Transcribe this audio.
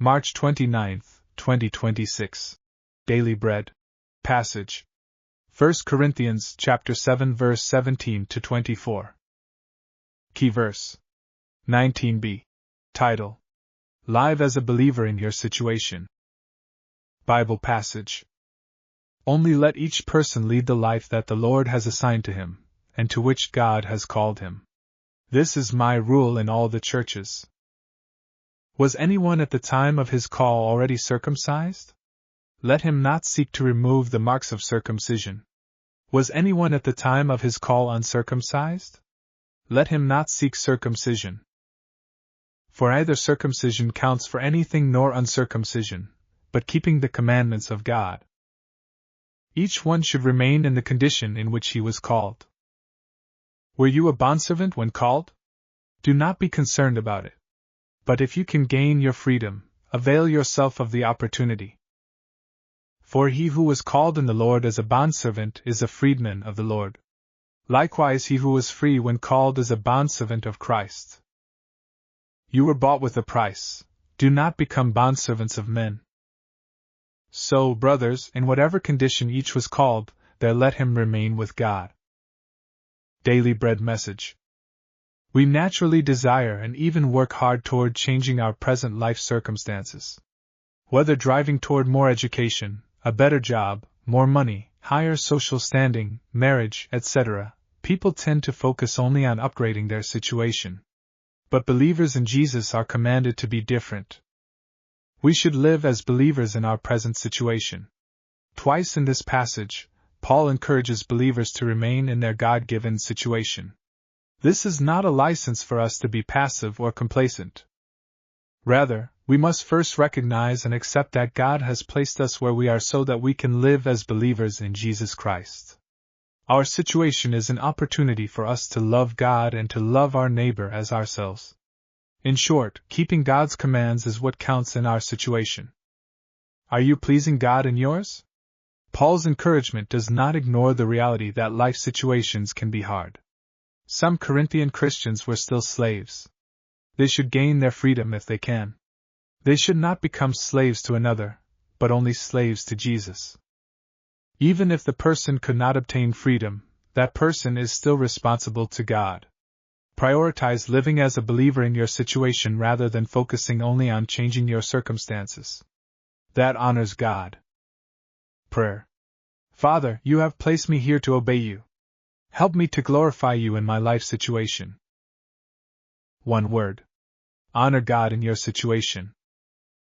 March 29, 2026. Daily Bread. Passage. 1 Corinthians chapter 7 verse 17 to 24. Key verse. 19b. Title. Live as a believer in your situation. Bible passage. Only let each person lead the life that the Lord has assigned to him, and to which God has called him. This is my rule in all the churches. Was anyone at the time of his call already circumcised? Let him not seek to remove the marks of circumcision. Was anyone at the time of his call uncircumcised? Let him not seek circumcision. For neither circumcision counts for anything nor uncircumcision, but keeping the commandments of God. Each one should remain in the condition in which he was called. Were you a bondservant when called? Do not be concerned about it. But if you can gain your freedom, avail yourself of the opportunity. For he who was called in the Lord as a bondservant is a freedman of the Lord. Likewise he who was free when called is a bondservant of Christ. You were bought with a price. Do not become bondservants of men. So, brothers, in whatever condition each was called, there let him remain with God. Daily Bread Message. We naturally desire and even work hard toward changing our present life circumstances. Whether driving toward more education, a better job, more money, higher social standing, marriage, etc., people tend to focus only on upgrading their situation. But believers in Jesus are commanded to be different. We should live as believers in our present situation. Twice in this passage, Paul encourages believers to remain in their God-given situation. This is not a license for us to be passive or complacent. Rather, we must first recognize and accept that God has placed us where we are so that we can live as believers in Jesus Christ. Our situation is an opportunity for us to love God and to love our neighbor as ourselves. In short, keeping God's commands is what counts in our situation. Are you pleasing God in yours? Paul's encouragement does not ignore the reality that life situations can be hard. Some Corinthian Christians were still slaves. They should gain their freedom if they can. They should not become slaves to another, but only slaves to Jesus. Even if the person could not obtain freedom, that person is still responsible to God. Prioritize living as a believer in your situation rather than focusing only on changing your circumstances. That honors God. Prayer. Father, you have placed me here to obey you. Help me to glorify you in my life situation. One word. Honor God in your situation.